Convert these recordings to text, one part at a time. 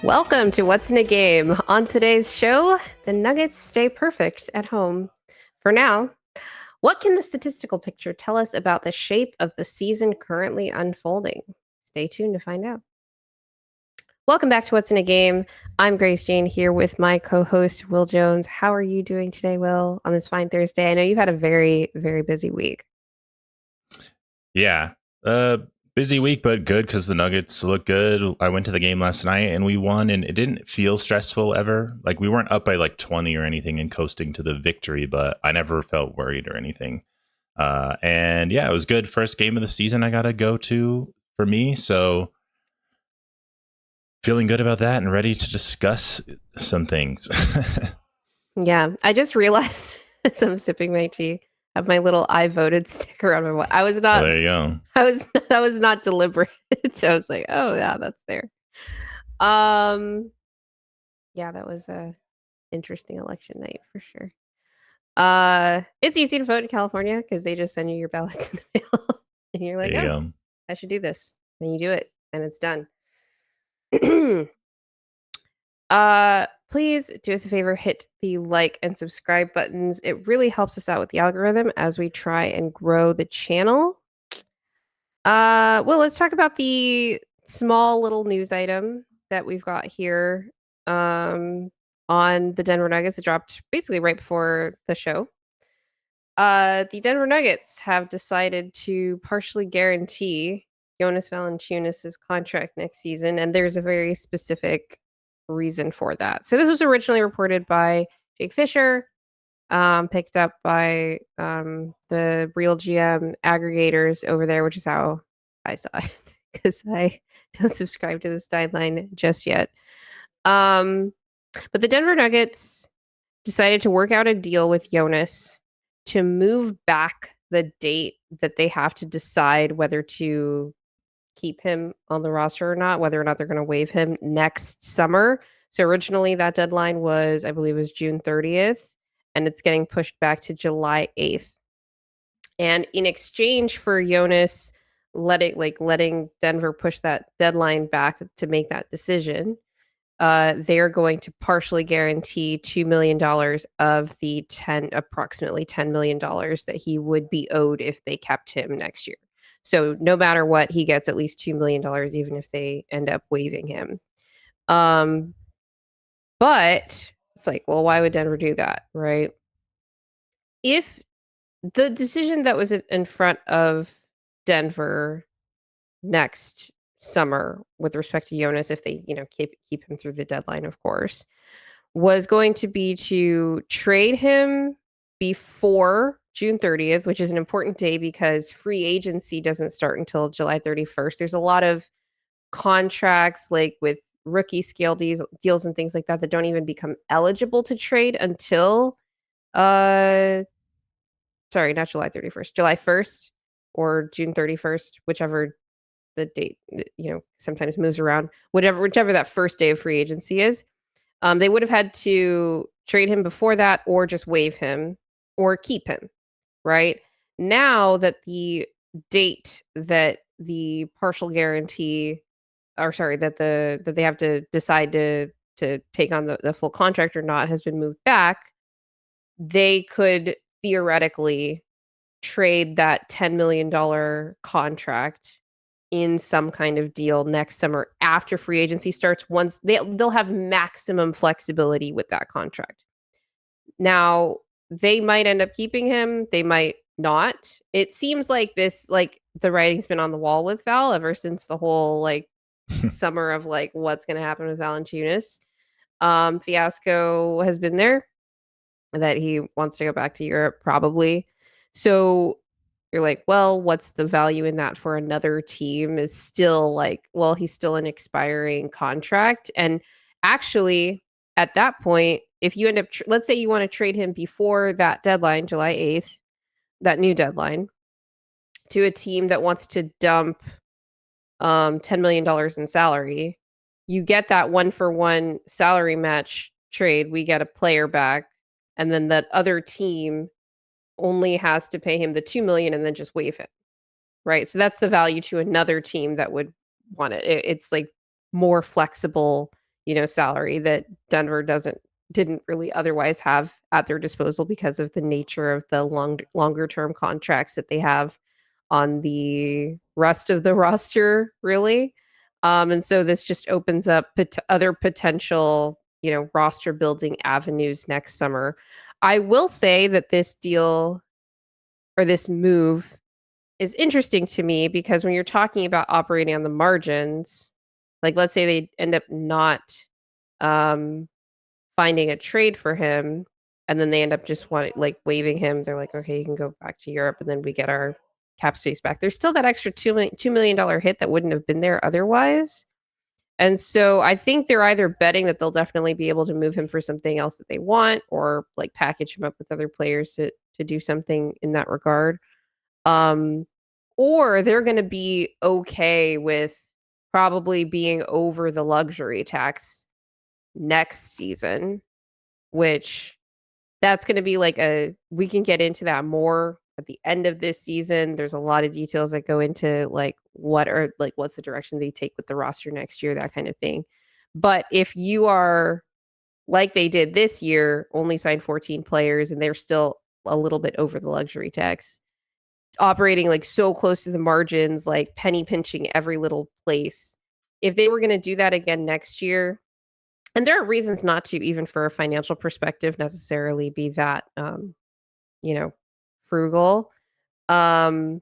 Welcome to What's in a Game. On today's show, the Nuggets stay perfect at home. For now, what can the statistical picture tell us about the shape of the season currently unfolding? Stay tuned to find out. Welcome back to What's in a Game. I'm Grace Jane here with my co-host Will Jones. How are you doing today, Will, on this fine Thursday? I know you've had a very, very busy week. Yeah. Busy week, but good because the Nuggets look good. I went to the game last night and we won, and it didn't feel stressful ever. Like, we weren't up by like 20 or anything and coasting to the victory, but I never felt worried or anything. And yeah, it was good. First game of the season I got to go to for me. So feeling good about that and ready to discuss some things. Yeah, I just realized as I'm sipping my tea, I have my little "I voted" sticker on my watch. I was not. Well, there you go. That was not deliberate. So I was like, oh yeah, that's there. Yeah, that was a interesting election night for sure. It's easy to vote in California because they just send you your ballots in the mail, and you're like, There you oh, go. I should do this. Then you do it, and it's done. Please do us a favor, hit the like and subscribe buttons. It really helps us out with the algorithm as we try and grow the channel. Well, let's talk about the small little news item that we've got here on the Denver Nuggets. It dropped basically right before the show. The Denver Nuggets have decided to partially guarantee Jonas Valanciunas' contract next season, and there's a very specific reason for that. So this was originally reported by Jake Fisher, picked up by the Real GM aggregators over there, which is how I saw it because I don't subscribe to this timeline just yet. But the Denver Nuggets decided to work out a deal with Jonas to move back the date that they have to decide whether to keep him on the roster or not, whether or not they're going to waive him next summer. So originally that deadline was, I believe, was June 30th, and it's getting pushed back to July 8th. And in exchange for Jonas letting Denver push that deadline back to make that decision, they're going to partially guarantee $2 million of the approximately $10 million that he would be owed if they kept him next year. So no matter what, he gets at least $2 million, even if they end up waiving him. But it's like, well, why would Denver do that, right? If the decision that was in front of Denver next summer with respect to Jonas, if they, keep him through the deadline, of course, was going to be to trade him before June 30th, which is an important day because free agency doesn't start until July 31st. There's a lot of contracts like with rookie scale deals and things like that don't even become eligible to trade until sorry, not July 31st, July 1st or June 31st, whichever the date, sometimes moves around, whichever that first day of free agency is. They would have had to trade him before that or just waive him or keep him, right? Now that the date that the partial guarantee, or sorry, that they have to decide to take on the full contract or not has been moved back, they could theoretically trade that $10 million contract in some kind of deal next summer after free agency starts. Once they'll have maximum flexibility with that contract. Now, they might end up keeping him, they might not. It seems like the writing's been on the wall with Val ever since the whole summer of what's going to happen with Valanciunas. Fiasco has been there, that he wants to go back to Europe probably. So you're like, well, what's the value in that for another team? Is still well, he's still an expiring contract. And actually, at that point, if you end up, let's say you want to trade him before that deadline, July 8th, that new deadline, to a team that wants to dump $10 million in salary, you get that 1-for-1 salary match trade. We get a player back, and then that other team only has to pay him the $2 million and then just waive him, right? So that's the value to another team that would want it. It's like more flexible salary that Denver didn't really otherwise have at their disposal because of the nature of the longer term contracts that they have on the rest of the roster, really. And so this just opens up other potential, roster building avenues next summer. I will say that this deal or this move is interesting to me because when you're talking about operating on the margins, like let's say they end up not um, finding a trade for him, and then they end up just waiving him. They're like, okay, you can go back to Europe, and then we get our cap space back. There's still that extra $2 million hit that wouldn't have been there otherwise. And so I think they're either betting that they'll definitely be able to move him for something else that they want, or like package him up with other players to do something in that regard. Um, or they're going to be okay with probably being over the luxury tax next season, which that's going to be we can get into that more at the end of this season. There's a lot of details that go into what's the direction they take with the roster next year, that kind of thing. But if you are like they did this year, only signed 14 players and they're still a little bit over the luxury tax, operating so close to the margins, like penny pinching every little place. If they were going to do that again next year, and there are reasons not to, even for a financial perspective, necessarily be that, frugal, um,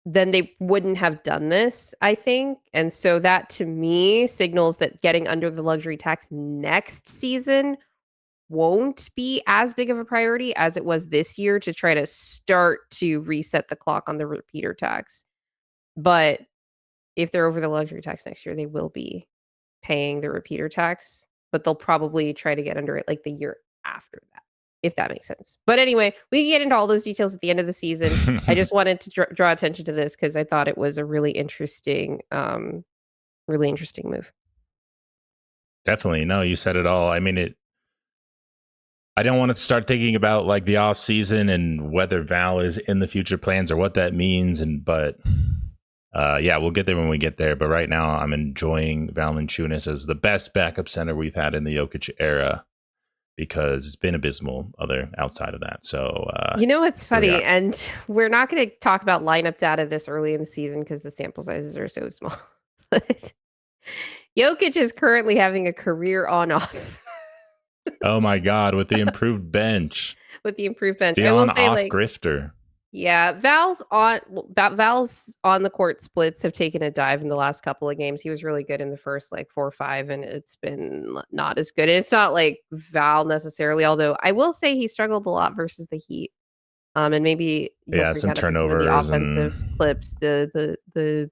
then they wouldn't have done this, I think. And so that to me signals that getting under the luxury tax next season won't be as big of a priority as it was this year to try to start to reset the clock on the repeater tax. But if they're over the luxury tax next year, they will be paying the repeater tax, but they'll probably try to get under it the year after that, if that makes sense. But anyway, we can get into all those details at the end of the season. I just wanted to draw attention to this because I thought it was a really interesting move. Definitely. No, you said it all. I mean, I don't want to start thinking about the off season and whether Val is in the future plans or what that means. But we'll get there when we get there. But right now, I'm enjoying Valanciunas as the best backup center we've had in the Jokic era because it's been abysmal outside of that. So, it's funny, and we're not going to talk about lineup data this early in the season because the sample sizes are so small. But Jokic is currently having a career on-off. Oh my God, with the improved bench. With the improved bench. The I will say, on-off grifter. Yeah, Val's on the court splits have taken a dive in the last couple of games. He was really good in the first 4 or 5, and it's been not as good. And it's not Val necessarily, although I will say he struggled a lot versus the Heat. And maybe some turnovers, the offensive clips. The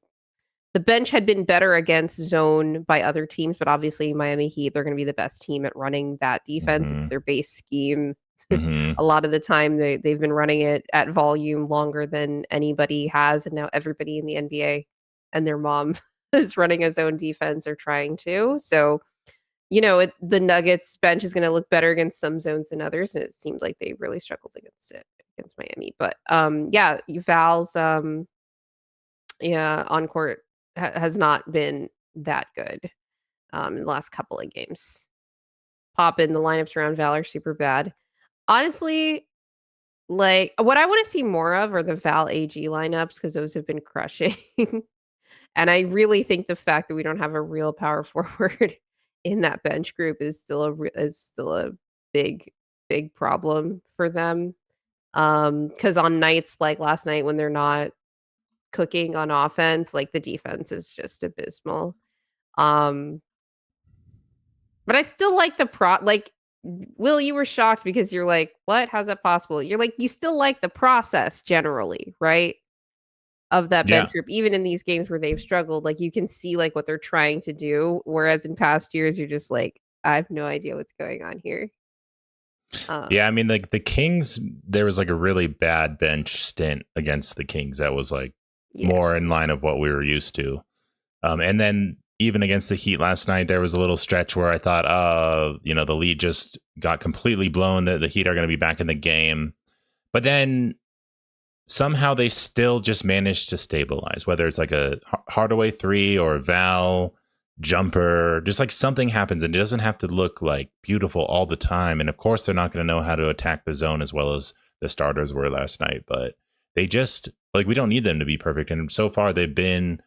bench had been better against zone by other teams, but obviously Miami Heat, they're going to be the best team at running that defense. It's their base scheme. A lot of the time they've been running it at volume longer than anybody has, and now everybody in the NBA and their mom is running a zone defense or trying to. So, the Nuggets bench is going to look better against some zones than others, and it seemed like they really struggled against Miami. But Val's on court has not been that good in the last couple of games. Pop in the lineups around Val are super bad. Honestly, what I want to see more of are the Val AG lineups because those have been crushing. And I really think the fact that we don't have a real power forward in that bench group is still a big problem for them. Because on nights like last night when they're not cooking on offense, the defense is just abysmal. But I still like the Will, you were shocked because you're like, what? How's that possible? You're like, you still like the process generally, right? Of that bench group, even in these games where they've struggled, you can see what they're trying to do. Whereas in past years, you're just like, I have no idea what's going on here. I mean, the Kings, there was a really bad bench stint against the Kings that was more in line of what we were used to. And then even against the Heat last night, there was a little stretch where I thought, the lead just got completely blown, that the Heat are going to be back in the game. But then somehow they still just managed to stabilize, whether it's a Hardaway 3 or Val jumper, just like something happens, and it doesn't have to look like beautiful all the time. And of course, they're not going to know how to attack the zone as well as the starters were last night, but they just like, we don't need them to be perfect. And so far, they've been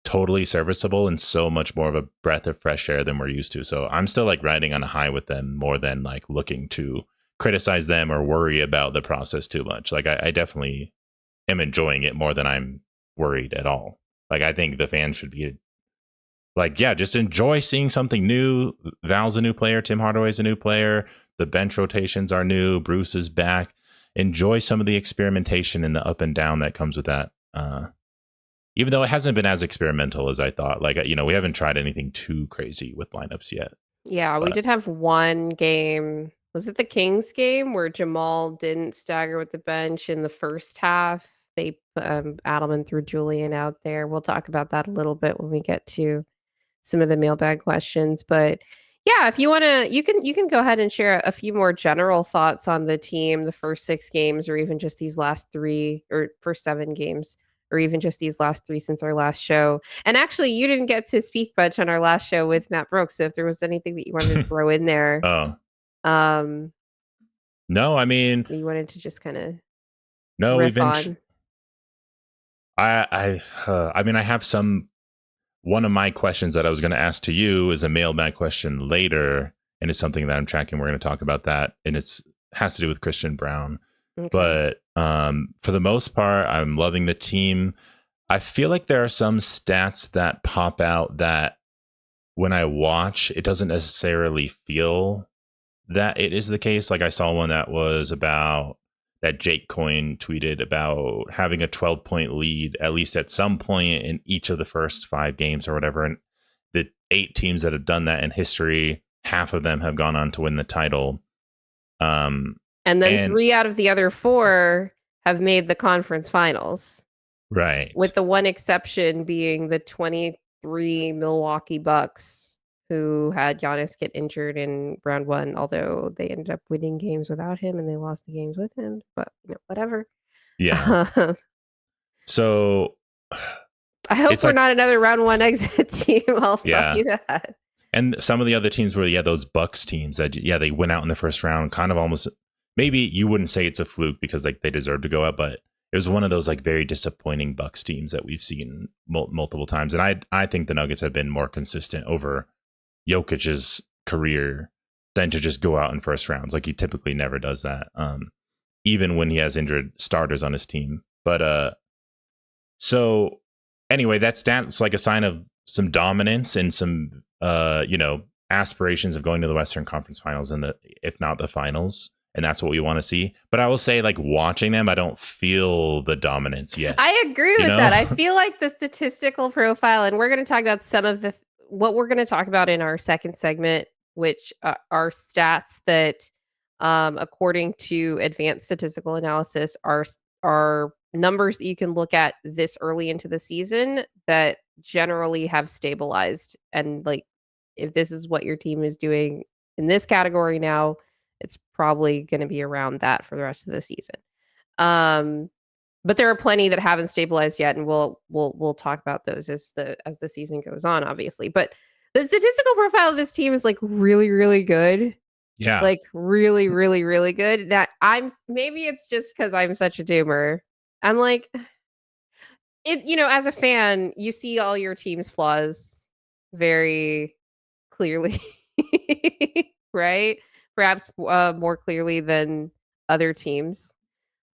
totally serviceable and so much more of a breath of fresh air than we're used to. So I'm still like riding on a high with them more than like looking to criticize them or worry about the process too much. Like I definitely am enjoying it more than I'm worried at all. Like I think the fans should be like, yeah, just enjoy seeing something new. Val's a new player. Tim Hardaway's a new player. The bench rotations are new. Bruce is back. Enjoy some of the experimentation and the up and down that comes with that. Even though it hasn't been as experimental as I thought. Like, we haven't tried anything too crazy with lineups yet. Yeah, we did have one game. Was it the Kings game where Jamal didn't stagger with the bench in the first half? They Adelman threw Julian out there. We'll talk about that a little bit when we get to some of the mailbag questions. But yeah, if you want to, you can go ahead and share a few more general thoughts on the team, the first 6 games, or even just these last 3 or first 7 games, or even just these last 3 since our last show. And actually, you didn't get to speak much on our last show with Matt Brooks. So if there was anything that you wanted to throw in there, Oh, um, no, I mean, you wanted to just kind of no, we've riff been. on. I mean, I have some. One of my questions that I was going to ask to you is a mailbag question later, and it's something that I'm tracking. We're going to talk about that, and it's has to do with Christian Brown. Okay. But for the most part, I'm loving the team. I feel like there are some stats that pop out that when I watch, it doesn't necessarily feel that it is the case. Like I saw one that was about that Jake Coyne tweeted about having a 12-point lead, at least at some point in each of the first 5 games or whatever. And the 8 teams that have done that in history, half of them have gone on to win the title. And then 3 out of the other 4 have made the conference finals. Right. With the one exception being the 23 Milwaukee Bucks, who had Giannis get injured in round 1, although they ended up winning games without him and they lost the games with him. But whatever. Yeah. So I hope we're not another round 1 exit team. I'll tell you that. And some of the other teams were, those Bucks teams that, they went out in the first round, kind of almost, maybe you wouldn't say it's a fluke because like they deserve to go out, but it was one of those like very disappointing Bucks teams that we've seen multiple times. And I think the Nuggets have been more consistent over Jokic's career than to just go out in first rounds. Like he typically never does that, even when he has injured starters on his team. But so anyway, that's like a sign of some dominance and some aspirations of going to the Western Conference Finals and if not the finals. And that's what we want to see. But I will say, like, watching them, I don't feel the dominance yet. I agree with that. I feel like the statistical profile, and we're going to talk about some of what we're going to talk about in our second segment, which are stats that, according to advanced statistical analysis, are numbers that you can look at this early into the season that generally have stabilized. And like, if this is what your team is doing in this category now, it's probably going to be around that for the rest of the season. But there are plenty that haven't stabilized yet, and we'll talk about those as the season goes on, obviously. But the statistical profile of this team is like really, really good. Yeah. Like really, really, really good. That maybe it's just because I'm such a doomer. I'm like, as a fan, you see all your team's flaws very clearly, right? Perhaps more clearly than other teams.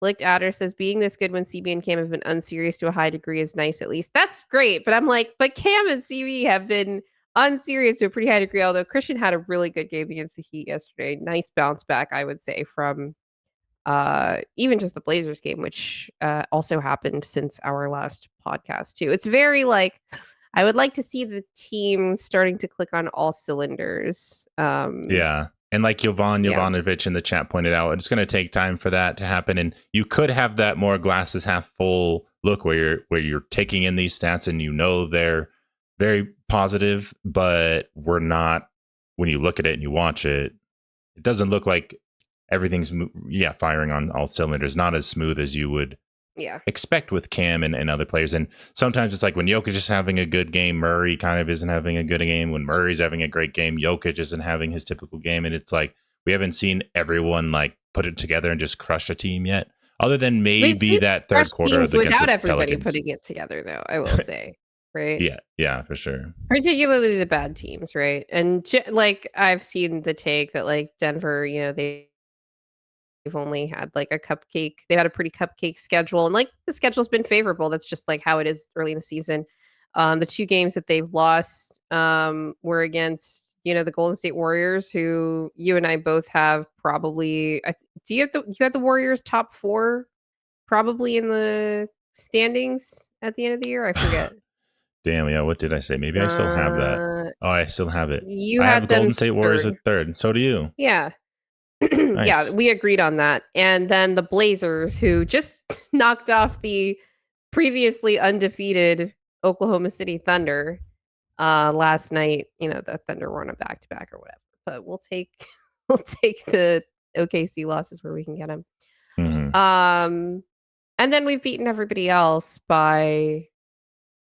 Licked Adder says, being this good when CB and Cam have been unserious to a high degree is nice, at least. That's great. But I'm like, but Cam and CB have been unserious to a pretty high degree, although Christian had a really good game against the Heat yesterday. Nice bounce back, I would say, from even just the Blazers game, which also happened since our last podcast, too. It's very like, I would like to see the team starting to click on all cylinders. Yeah. And like Jovanovic in the chat pointed out, it's going to take time for that to happen. And you could have that more glasses half full look where you're taking in these stats and they're very positive, but we're not. When you look at it and you watch it, it doesn't look like everything's firing on all cylinders. Not as smooth as you would Yeah. expect with Cam and other players. And sometimes it's like when Jokic is having a good game, Murray kind of isn't having a good game. When Murray's having a great game, Jokic isn't having his typical game. And it's like we haven't seen everyone like put it together and just crush a team yet. Other than We've maybe seen that fresh third quarter teams against without the everybody Pelicans. putting it together, though, I will say, right? Yeah, for sure. Particularly the bad teams, right? And like I've seen the take that like Denver, they've only had like a cupcake. They had a pretty cupcake schedule, and like the schedule's been favorable. That's just like how it is early in the season. The 2 games that they've lost were against the Golden State Warriors, who you and I both have probably. Do you have the Warriors top 4 probably in the standings at the end of the year? I forget. Damn, yeah. What did I say? Maybe I still have that. Oh, I still have it. You I have had them Golden State Warriors third. at third. So do you. Yeah. Yeah, Nice. we agreed on that. And then the Blazers, who just knocked off the previously undefeated Oklahoma City Thunder last night. The Thunder were on a back-to-back or whatever. But we'll take we'll take the OKC losses where we can get them. Mm-hmm. And then we've beaten everybody else by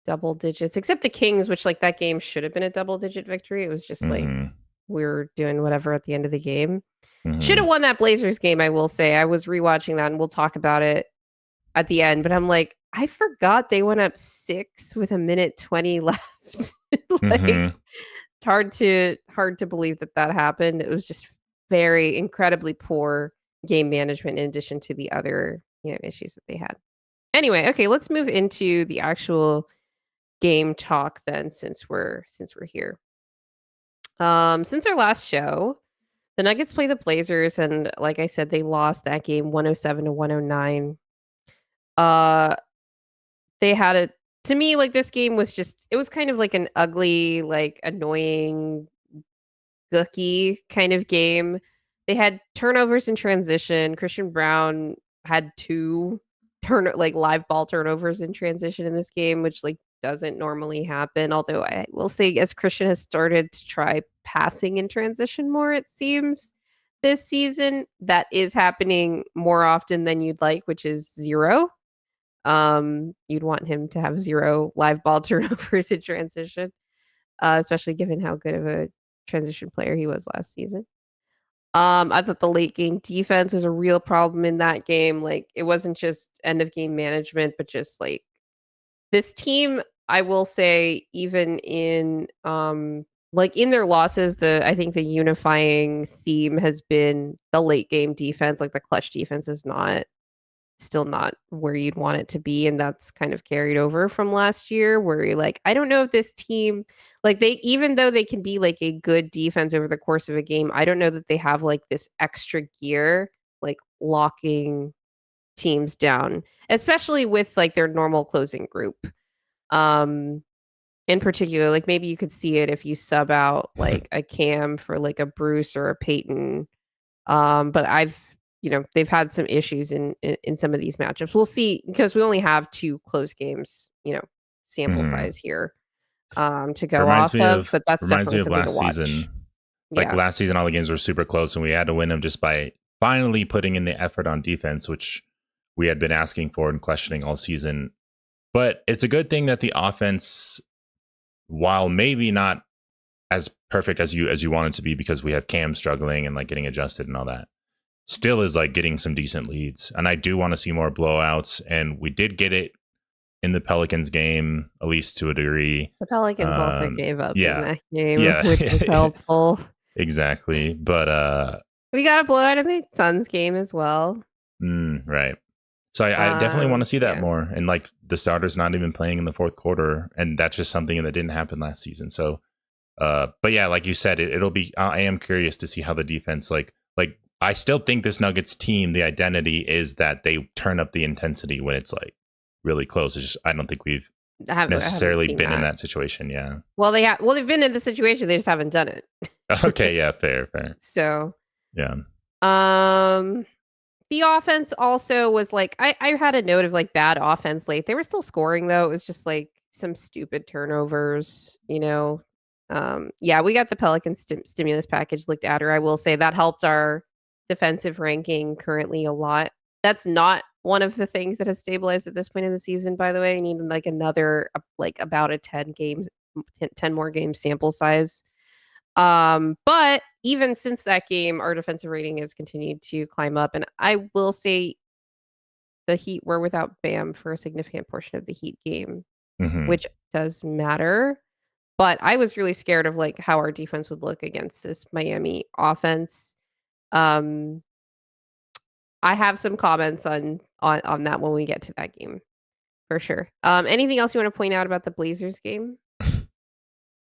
double digits, except the Kings, which like that game should have been a double-digit victory. It was just like we were doing whatever at the end of the game. Should have won that Blazers game, I will say. I was rewatching that, and we'll talk about it at the end. But I'm like, I forgot they went up 6 with 1:20 left. Like, it's hard to believe that happened. It was just very incredibly poor game management in addition to the other issues that they had. Anyway, okay, let's move into the actual game talk then, since we're here. Since our last show, the Nuggets play the Blazers, and like I said, they lost that game 107-109. They had it to me like this game was it was kind of like an ugly, like annoying, gooky kind of game. They had turnovers in transition. Christian Brown had 2 live ball turnovers in transition in this game, which like doesn't normally happen. Although I will say, as Christian has started to try passing in transition more, it seems this season that is happening more often than you'd like, which is 0. You'd want him to have 0 live ball turnovers in transition, especially given how good of a transition player he was last season. I thought the late game defense was a real problem in that game. Like, it wasn't just end of game management, but just like this team, I will say, even in like in their losses, I think the unifying theme has been the late game defense. Like the clutch defense is still not where you'd want it to be, and that's kind of carried over from last year, where you're like, I don't know if this team, like, even though they can be like a good defense over the course of a game, I don't know that they have like this extra gear, like locking teams down, especially with like their normal closing group. In particular, like maybe you could see it if you sub out like a Cam for like a Bruce or a Peyton. But they've had some issues in some of these matchups. We'll see, because we only have 2 close games, sample size here to go off of. But that's reminds definitely me of something to last watch. season. Like last season, all the games were super close, and we had to win them just by finally putting in the effort on defense, which we had been asking for and questioning all season. But it's a good thing that the offense, while maybe not as perfect as you want it to be, because we have Cam struggling and like getting adjusted and all that, still is like getting some decent leads. And I do want to see more blowouts, and we did get it in the Pelicans game, at least to a degree. The Pelicans also gave up in that game, Yeah. which was helpful. Exactly. But we got a blowout in the Suns game as well. Right. So I definitely want to see that more. And like the starters not even playing in the fourth quarter, and that's just something that didn't happen last season. So but yeah, like you said, it'll be, I am curious to see how the defense, like I still think this Nuggets team, the identity is that they turn up the intensity when it's like really close. It's just, I don't think we've necessarily been in that situation. Yeah. Well, they've been in the situation. They just haven't done it. Okay. Yeah. Fair. So, yeah. The offense also was like, I had a note of like bad offense late. They were still scoring though. It was just like some stupid turnovers, Yeah, we got the Pelican stimulus package looked at her. I will say that helped our defensive ranking currently a lot. That's not one of the things that has stabilized at this point in the season, by the way. I need like another like about a 10 more game sample size. But even since that game, our defensive rating has continued to climb up. And I will say the Heat were without Bam for a significant portion of the Heat game, which does matter. But I was really scared of like how our defense would look against this Miami offense. Um, I have some comments on that when we get to that game for sure. Anything else you want to point out about the Blazers game?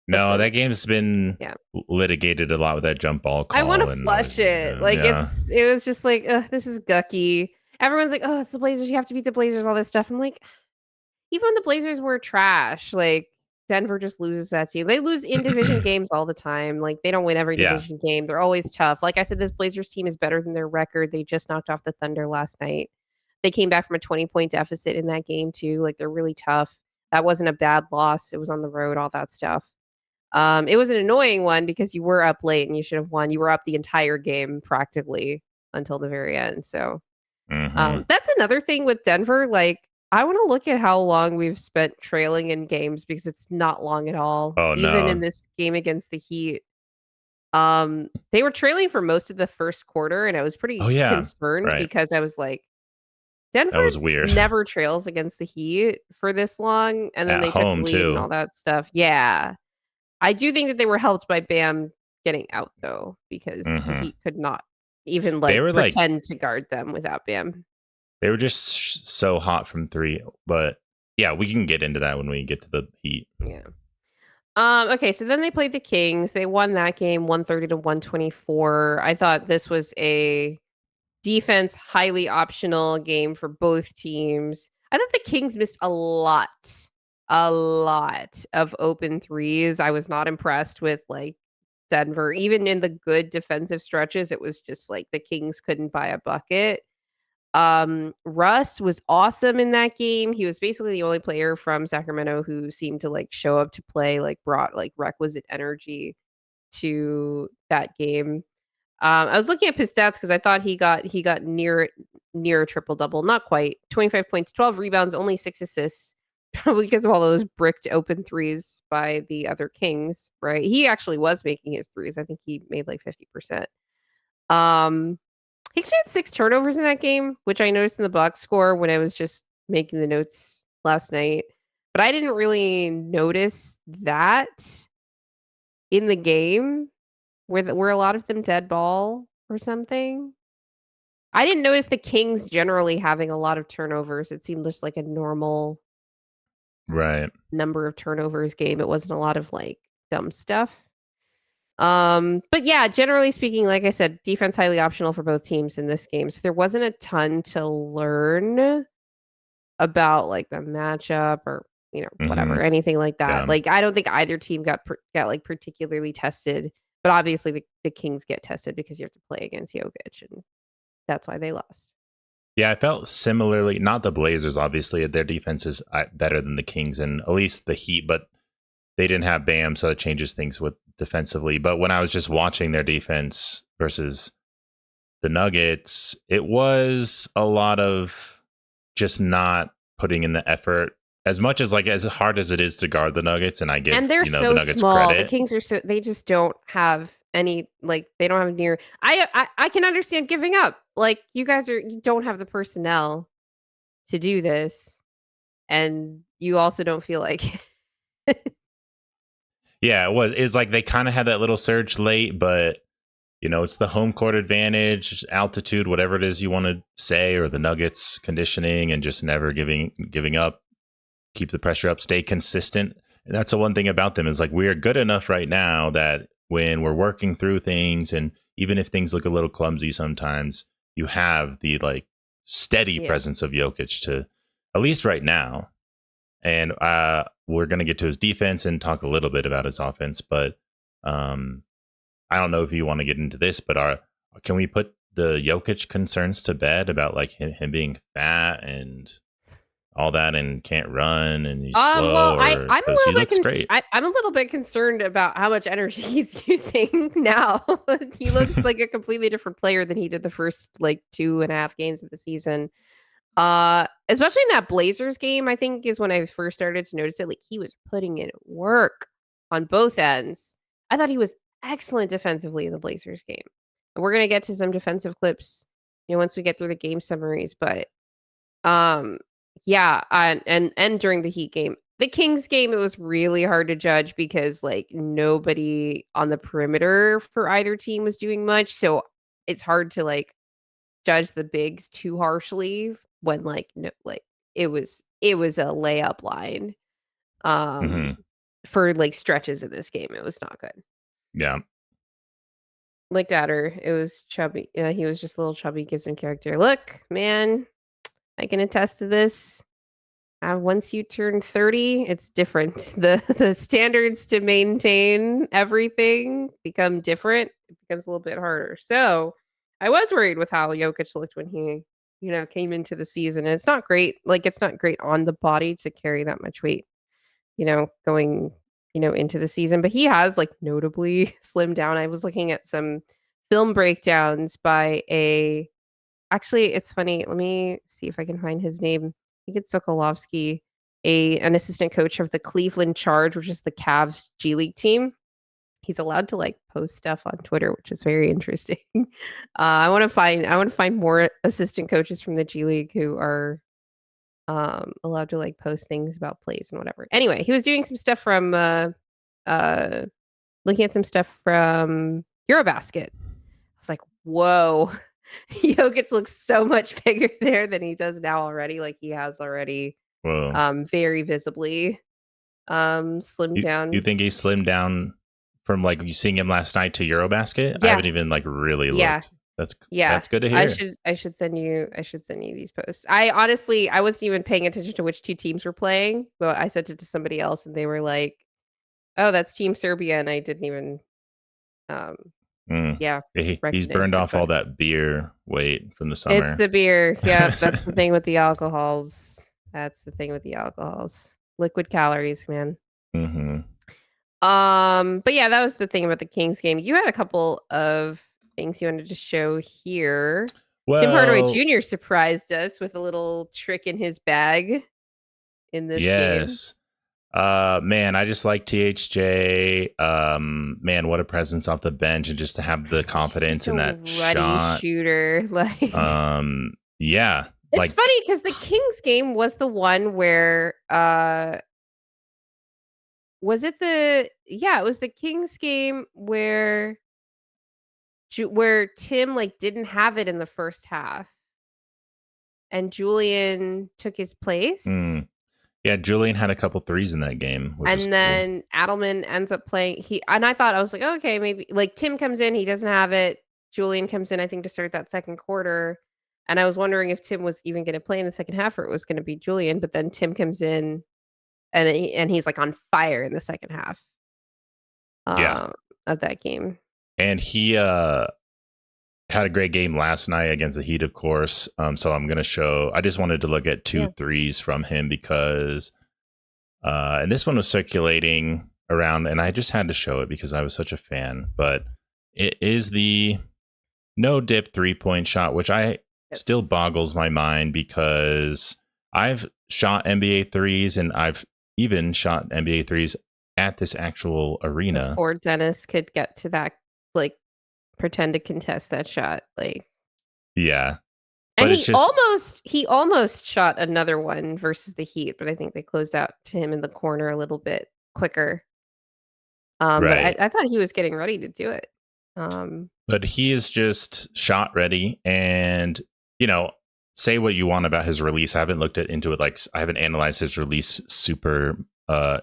No, that game's been Yeah. litigated a lot with that jump ball call. I want to flush it. Like it was just like, this is gucky. Everyone's like, oh, it's the Blazers. You have to beat the Blazers. All this stuff. I'm like, even when the Blazers were trash, like Denver just loses that team. They lose in division games all the time. Like they don't win every division game. They're always tough. Like I said, this Blazers team is better than their record. They just knocked off the Thunder last night. They came back from a 20-point deficit in that game too. Like they're really tough. That wasn't a bad loss. It was on the road, all that stuff. It was an annoying one because you were up late and you should have won. You were up the entire game practically until the very end. So that's another thing with Denver. Like I want to look at how long we've spent trailing in games because it's not long at all. Oh, even no. in this game against the Heat, they were trailing for most of the first quarter, and I was pretty concerned because I was like, Denver that was weird. Never trails against the Heat for this long, and then At they took the home, lead too. and all that stuff. Yeah. I do think that they were helped by Bam getting out, though, because the Heat could not even pretend to guard them without Bam. They were just so hot from three. But yeah, we can get into that when we get to the Heat. Yeah. Okay, so then they played the Kings. They won that game 130-124. I thought this was a defense highly optional game for both teams. I thought the Kings missed a lot of open threes. I was not impressed with like Denver. Even in the good defensive stretches, it was just like the Kings couldn't buy a bucket. Russ was awesome in that game. He was basically the only player from Sacramento who seemed to like show up to play, like brought like requisite energy to that game. I was looking up his stats because I thought he got near a triple double. Not quite. 25 points, 12 rebounds, only 6 assists. Probably because of all those bricked open threes by the other Kings, right? He actually was making his threes. I think he made like 50%. He actually had 6 turnovers in that game, which I noticed in the box score when I was just making the notes last night. But I didn't really notice that in the game. Were a lot of them dead ball or something? I didn't notice the Kings generally having a lot of turnovers. It seemed just like a normal number of turnovers game. It wasn't a lot of like dumb stuff. But yeah, generally speaking, like I said, defense highly optional for both teams in this game. So there wasn't a ton to learn about like the matchup or whatever, anything like that. Yeah. Like I don't think either team got like particularly tested. But obviously, the Kings get tested because you have to play against Jokic, and that's why they lost. Yeah, I felt similarly. Not the Blazers, obviously. Their defense is better than the Kings, and at least the Heat, but they didn't have Bam, so it changes things with defensively. But when I was just watching their defense versus the Nuggets, it was a lot of just not putting in the effort. As much as as hard as it is to guard the Nuggets, and I give they're the so Nuggets small. credit. The Kings are they just don't have any they don't have near. I can understand giving up. Like you don't have the personnel to do this, and you also don't feel like. Yeah, it's like they kind of had that little surge late, but it's the home court advantage, altitude, whatever it is you want to say, or the Nuggets conditioning and just never giving up. Keep the pressure up, stay consistent. And that's the one thing about them is like we are good enough right now that when we're working through things, and even if things look a little clumsy sometimes, you have the steady presence of Jokic to at least right now. And we're going to get to his defense and talk a little bit about his offense, but I don't know if you want to get into this, but can we put the Jokic concerns to bed about him being fat and all that and can't run and he's slow? Well, I'm a little bit great. I'm a little bit concerned about how much energy he's using now. He looks like a completely different player than he did the first 2.5 games of the season. Especially in that Blazers game, I think is when I first started to notice it. Like he was putting in work on both ends. I thought he was excellent defensively in the Blazers game. And we're gonna get to some defensive clips, once we get through the game summaries. But um, yeah, and during the Heat game. The Kings game, it was really hard to judge because like nobody on the perimeter for either team was doing much. So it's hard to like judge the bigs too harshly when like no like it was a layup line um Mm-hmm. for like stretches of this game. It was not good. Yeah. Looked at her. It was chubby. Yeah, he was just a little chubby Gibson character. Look, man, I can attest to this. Once you turn 30, it's different. The standards to maintain everything become different. It becomes a little bit harder. So I was worried with how Jokic looked when he, came into the season. And it's not great. Like it's not great on the body to carry that much weight, going, into the season. But he has like notably slimmed down. I was looking at some film breakdowns by actually, it's funny. Let me see if I can find his name. I think it's Sokolovsky, an assistant coach of the Cleveland Charge, which is the Cavs G League team. He's allowed to like post stuff on Twitter, which is very interesting. I want to find more assistant coaches from the G League who are allowed to like post things about plays and whatever. Anyway, he was doing some stuff from uh looking at some stuff from Eurobasket. I was like, whoa. Jokic looks so much bigger there than he does now already. Like he has already Well, very visibly slimmed you down. think he slimmed down from like you seeing him last night to Eurobasket? I Yeah. haven't even like really Yeah. looked. That's Yeah. that's good to I hear. should I should send you these posts. I wasn't even paying attention to which two teams were playing, but I sent it to somebody else and they were like, "Oh, that's Team Serbia," and I didn't even um Mm. yeah, He's recognize burned it, off all but that beer weight from the it's summer. the beer. Yep, that's the thing with the alcohols. That's the thing with the alcohols. Liquid calories, man. Mm-hmm. But yeah, that was the thing about the Kings game. You had a couple of things you wanted to show here. Tim Hardaway Well, Jr. surprised us with a little trick in his bag in this game. yes. Man, I just like THJ. Man, what a presence off the bench, and just to have the He's such confidence a in that ruddy shot. shooter. Like Yeah, it's like funny because the Kings game was the one where was it it was the Kings game where Tim like didn't have it in the first half and Julian took his place. mm, yeah, Julian had a couple threes in that game, which was And cool. then Adelman ends up playing. I was like, oh, okay, maybe like Tim comes in, he doesn't have it. Julian comes in, I think, to start that second quarter. And I was wondering if Tim was even going to play in the second half or it was going to be Julian. But then Tim comes in and he's like on fire in the second half Yeah, uh, of that game. and he had a great game last night against the Heat, of course. So I'm gonna show. I just wanted to look at two Yeah. threes from him because, and this one was circulating around, and I just had to show it because I was such a fan. But it is the no dip 3-point shot, which I still Yes. boggles my mind because I've shot NBA threes and I've even shot NBA threes at this actual arena. Before Dennis could get to that, like, pretend to contest that shot, like, Yeah, and but it's just he almost shot another one versus the Heat, but I think they closed out to him in the corner a little bit quicker. But right. I thought he was getting ready to do it. Um, But he is just shot ready, and you know, say what you want about his release. I haven't looked into it, like I haven't analyzed his release super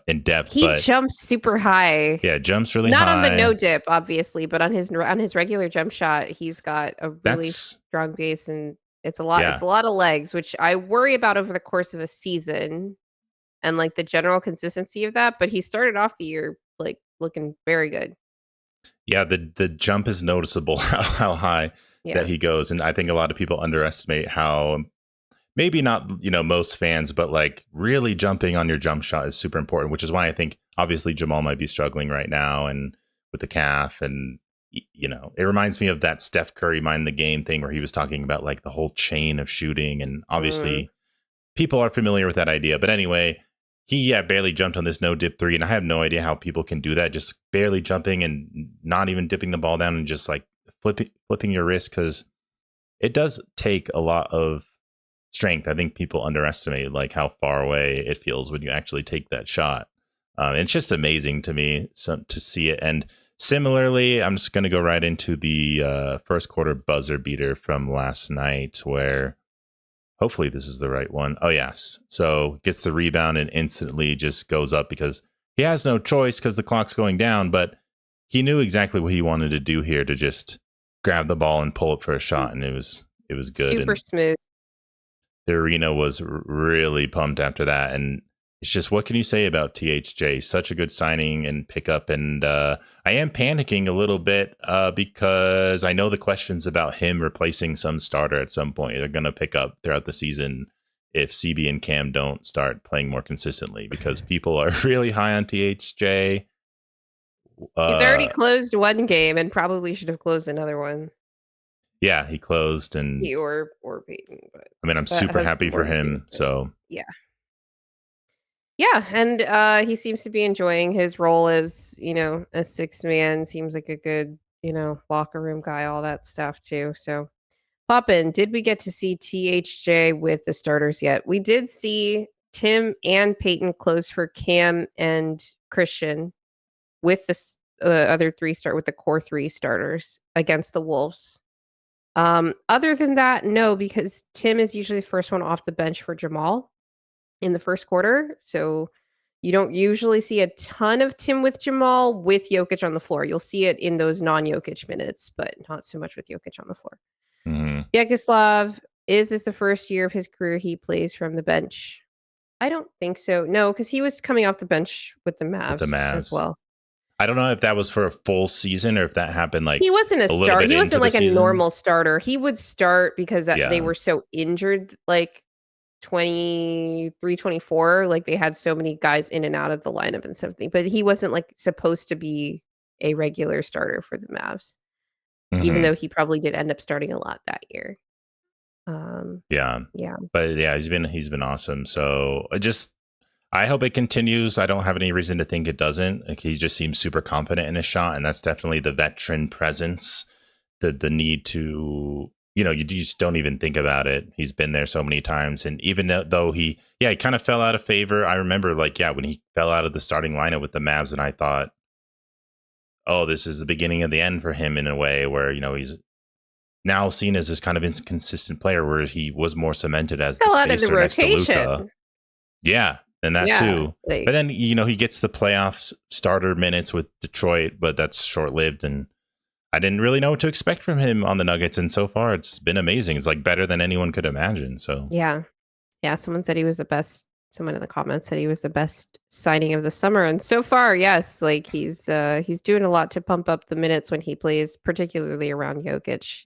in depth, he but jumps super high. yeah, jumps really Not on the high. no dip, obviously, but on his regular jump shot, he's got a really That's strong base, and it's a lot. yeah, It's a lot of legs, which I worry about over the course of a season, and like the general consistency of that. But he started off the year like looking very good. yeah. The jump is noticeable how high Yeah, that he goes, and I think a lot of people underestimate how maybe not most fans, but like really jumping on your jump shot is super important, which is why I think obviously Jamal might be struggling right now and with the calf, and it reminds me of that Steph Curry mind the game thing where he was talking about like the whole chain of shooting. And Mm. obviously people are familiar with that idea. But anyway, he barely jumped on this no dip three. And I have no idea how people can do that. Just barely jumping and not even dipping the ball down and just like flipping your wrist, because it does take a lot of strength. I think people underestimate like how far away it feels when you actually take that shot. It's just amazing to me to see it. And similarly, I'm just going to go right into the first quarter buzzer beater from last night, where hopefully this is the right one. Oh, yes. So gets the rebound and instantly just goes up because he has no choice because the clock's going down. But he knew exactly what he wanted to do here, to just grab the ball and pull it for a shot. And it was good. Super And smooth. the arena was really pumped after that. And it's just, what can you say about THJ? Such a good signing and pickup. And I am panicking a little bit because I know the questions about him replacing some starter at some point are going to pick up throughout the season if CB and Cam don't start playing more consistently, because people are really high on THJ. He's already closed one game and probably should have closed another one. Yeah, he closed, and He or Peyton, but I mean, I'm super happy for him. So yeah. Yeah, and he seems to be enjoying his role as, a sixth man. Seems like a good, locker room guy, all that stuff too. So, Poppin, did we get to see THJ with the starters yet? We did see Tim and Peyton close for Cam and Christian with the other with the core three starters against the Wolves. Other than that, no, because Tim is usually the first one off the bench for Jamal in the first quarter. So you don't usually see a ton of Tim with Jamal with Jokic on the floor. You'll see it in those non-Jokic minutes, but not so much with Jokic on the floor. Vyacheslav, is this the first year of his career he plays from the bench? I don't think so. No, because he was coming off the bench with the Mavs as well. I don't know if that was for a full season or if that happened like he wasn't a starter. He wasn't like a normal starter. He would start because they were so injured, like 23, 24. Like they had so many guys in and out of the lineup and something. But he wasn't like supposed to be a regular starter for the Mavs, even though he probably did end up starting a lot that year. Yeah. But yeah, he's been awesome. So I hope it continues. I don't have any reason to think it doesn't. Like, he just seems super confident in his shot, and that's definitely the veteran presence. The need to, you just don't even think about it. He's been there so many times, and even though he kind of fell out of favor. I remember when he fell out of the starting lineup with the Mavs, and I thought, oh, this is the beginning of the end for him in a way where he's now seen as this kind of inconsistent player, where he was more cemented as the spacer next to Luka. Yeah. And that too. But then, he gets the playoffs starter minutes with Detroit, but that's short lived. And I didn't really know what to expect from him on the Nuggets. And so far, it's been amazing. It's like better than anyone could imagine. So, yeah. Someone said he was the best. Someone in the comments said he was the best signing of the summer. And so far, yes, like he's doing a lot to pump up the minutes when he plays, particularly around Jokic.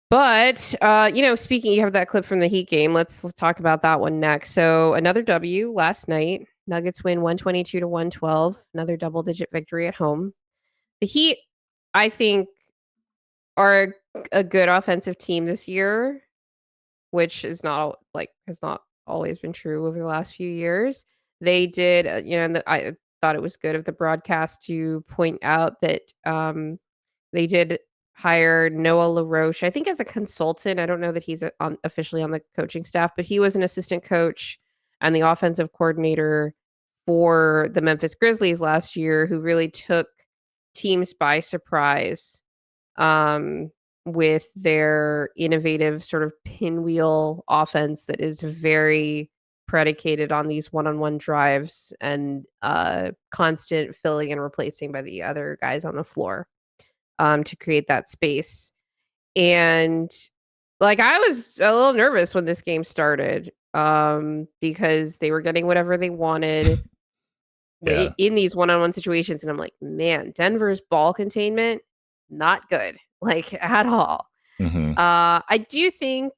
But, speaking, you have that clip from the Heat game. Let's talk about that one next. So another W last night. Nuggets win 122-112. Another double-digit victory at home. The Heat, I think, are a good offensive team this year, which is has not always been true over the last few years. They did, I thought it was good of the broadcast to point out that they did hire Noah LaRoche, I think, as a consultant. I don't know that he's officially on the coaching staff, but he was an assistant coach and the offensive coordinator for the Memphis Grizzlies last year, who really took teams by surprise with their innovative sort of pinwheel offense that is very predicated on these one-on-one drives and constant filling and replacing by the other guys on the floor. To create that space. And I was a little nervous when this game started because they were getting whatever they wanted in these one-on-one situations. And I'm like, man, Denver's ball containment, not good, at all. I do think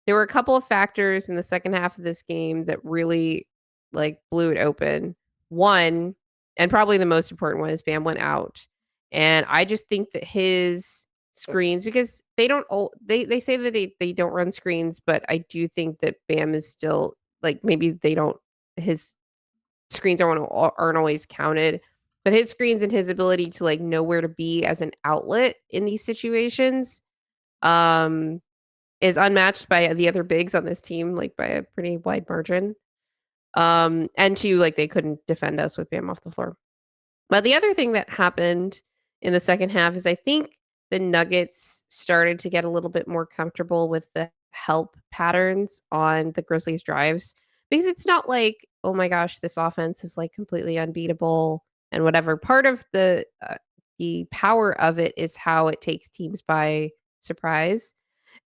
there were a couple of factors in the second half of this game that really blew it open. One, and probably the most important one, is Bam went out. And I just think that his screens, because they say that they don't run screens, but I do think that Bam is still like, maybe they don't, his screens aren't always counted, but his screens and his ability to like know where to be as an outlet in these situations um is unmatched by the other bigs on this team, like by a pretty wide margin. And two, like they couldn't defend us with Bam off the floor. But the other thing that happened in the second half is I think the Nuggets started to get a little bit more comfortable with the help patterns on the Grizzlies' drives, because it's not like, oh my gosh, this offense is like completely unbeatable and whatever. Part of the power of it is how it takes teams by surprise.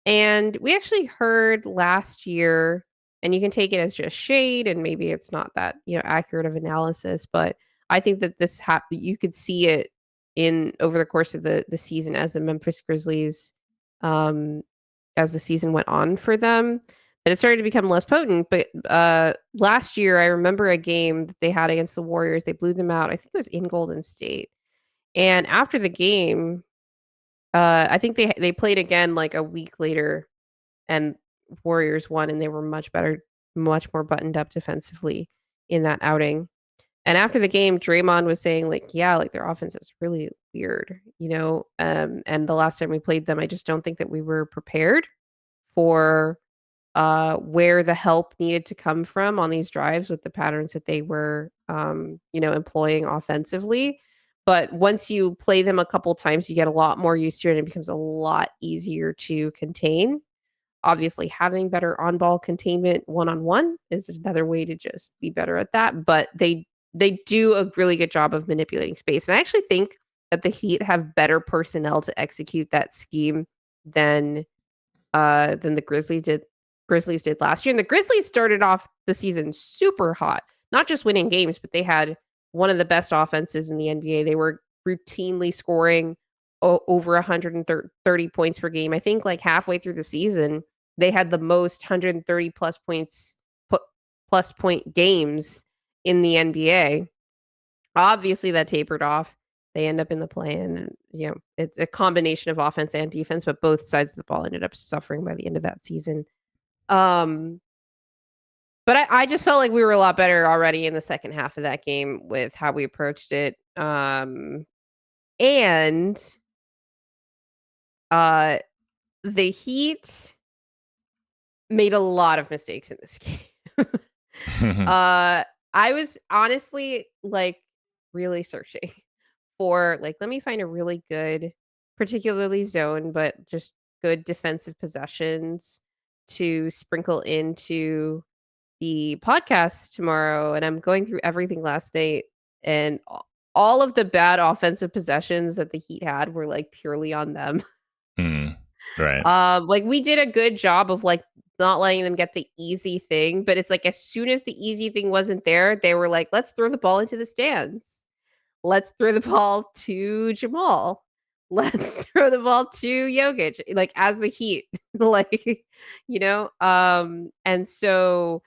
And we actually heard last year, and you can take it as just shade, and maybe it's not that, accurate of analysis, but I think that you could see it in over the course of the season as the Memphis Grizzlies, um, as the season went on for them, that it started to become less potent. But last year, I remember a game that they had against the Warriors. They blew them out. I think it was in Golden State. And after the game, I think they played again like a week later, and Warriors won, and they were much better, much more buttoned up defensively in that outing. And after the game, Draymond was saying like, yeah, like their offense is really weird, and the last time we played them, I just don't think that we were prepared for where the help needed to come from on these drives with the patterns that they were employing offensively. But once you play them a couple times, you get a lot more used to it, and it becomes a lot easier to contain. Obviously, having better on-ball containment one-on-one is another way to just be better at that, but they do a really good job of manipulating space, and I actually think that the Heat have better personnel to execute that scheme than than the Grizzlies did last year. And the Grizzlies started off the season super hot, not just winning games, but they had one of the best offenses in the NBA. They were routinely scoring over 130 points per game. I think like halfway through the season, they had the most 130 plus points plus point games in the NBA. Obviously, that tapered off. They end up in the play-in, and it's a combination of offense and defense, but both sides of the ball ended up suffering by the end of that season. Um, but I just felt like we were a lot better already in the second half of that game with how we approached it. And uh, the Heat made a lot of mistakes in this game. I was honestly like really searching for like, let me find a really good, particularly zone, but just good defensive possessions to sprinkle into the podcast tomorrow. And I'm going through everything last night, and all of the bad offensive possessions that the Heat had were like purely on them. Right. Like we did a good job of like not letting them get the easy thing, but it's like as soon as the easy thing wasn't there, they were like, let's throw the ball into the stands. Let's throw the ball to Jamal. Let's throw the ball to Jokic, like as the Heat, like, and so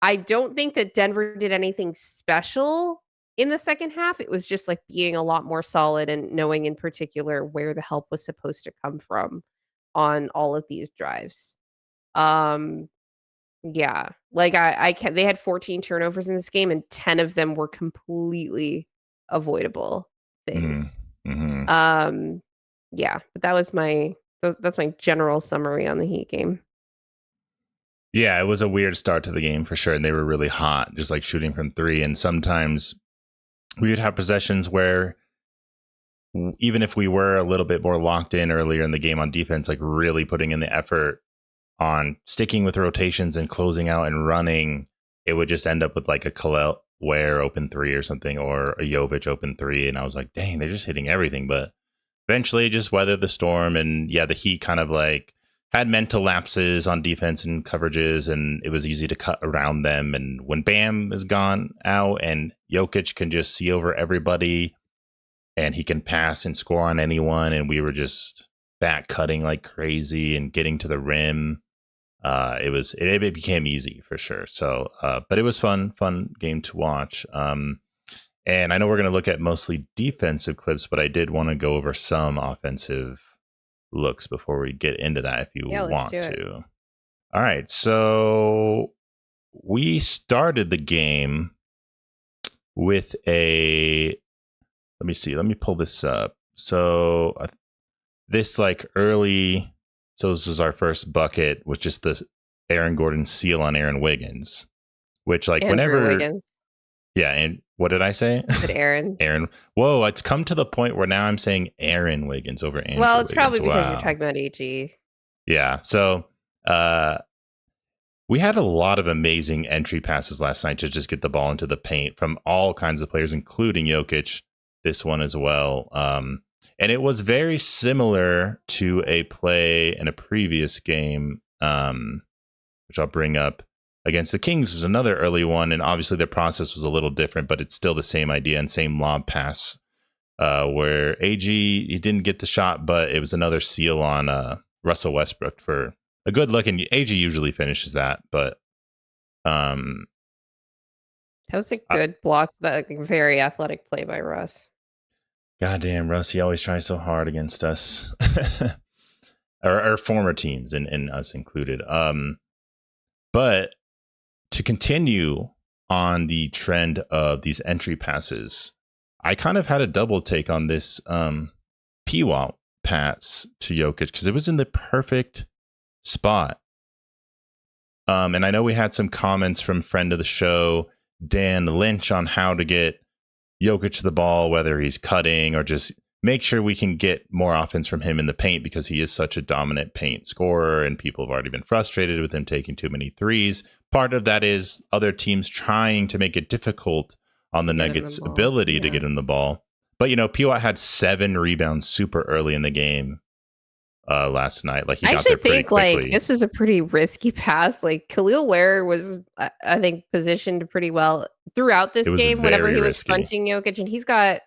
I don't think that Denver did anything special in the second half. It was just like being a lot more solid and knowing in particular where the help was supposed to come from on all of these drives. Um, yeah, like I can they had 14 turnovers in this game, and 10 of them were completely avoidable things. Mm-hmm. Yeah, but that's my general summary on the Heat game. Yeah, it was a weird start to the game for sure, and they were really hot, just like shooting from three. And sometimes we would have possessions where even if we were a little bit more locked in earlier in the game on defense, like really putting in the effort on sticking with rotations and closing out and running, it would just end up with like a Khalil Ware open three or something, or a Jovic open three. And I was like, dang, they're just hitting everything. But eventually just weathered the storm. And yeah, the Heat kind of like had mental lapses on defense and coverages, and it was easy to cut around them. And when Bam is gone out and Jokic can just see over everybody and he can pass and score on anyone, and we were just back cutting like crazy and getting to the rim. It became easy for sure. So, but it was fun game to watch. And I know we're going to look at mostly defensive clips, but I did want to go over some offensive looks before we get into that if you Yeah, let's do want it. to. All right. So we started the game with let me see. Let me pull this up. So this like early, so this is our first bucket, which is the Aaron Gordon seal on Aaron Wiggins, which like Andrew whenever, Wiggins. yeah. And what did I say? I said Aaron. Aaron. Whoa, it's come to the point where now I'm saying Aaron Wiggins over Andrew Well, it's Wiggins. probably because you're Wow. talking about AG. Yeah. So we had a lot of amazing entry passes last night to just get the ball into the paint from all kinds of players, including Jokic, this one as well. And it was very similar to a play in a previous game, which I'll bring up against the Kings was another early one. And obviously the process was a little different, but it's still the same idea and same lob pass where AG, he didn't get the shot, but it was another seal on Russell Westbrook for a good look. And AG usually finishes that, but that was a good block, that very athletic play by Russ. Goddamn, Russ, he always tries so hard against us. Or former teams and us included. But to continue on the trend of these entry passes, I kind of had a double take on this Pwat pass to Jokic because it was in the perfect spot. And I know we had some comments from friend of the show, Dan Lynch, on how to get Jokic the ball, whether he's cutting or just make sure we can get more offense from him in the paint because he is such a dominant paint scorer and people have already been frustrated with him taking too many threes. Part of that is other teams trying to make it difficult on the Nuggets' ability to get him the ball. But, you know, Pwat had 7 rebounds super early in the game last night. Like he got there pretty quickly. Like this was a pretty risky pass. Like Khalil Ware was, I think, positioned pretty well throughout this game whenever he was punching Jokic, and he's got.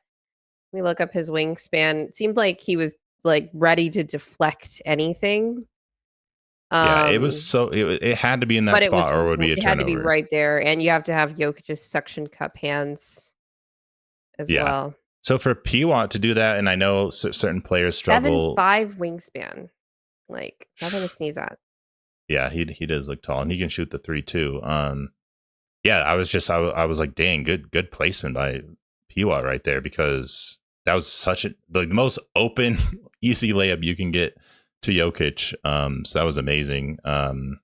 Let me look up his wingspan. It seemed like he was like ready to deflect anything. Yeah, it was so it had to be in that spot or it would be a turnover. It had to be right there, and you have to have Jokic's suction cup hands as well. So for Pwat to do that, and I know certain players struggle. 7'5" wingspan, like nothing to sneeze at. Yeah, he does look tall, and he can shoot the 3 too. Yeah, I was like, dang, good placement by Pwat right there because that was the most open, easy layup you can get to Jokic. So that was amazing. And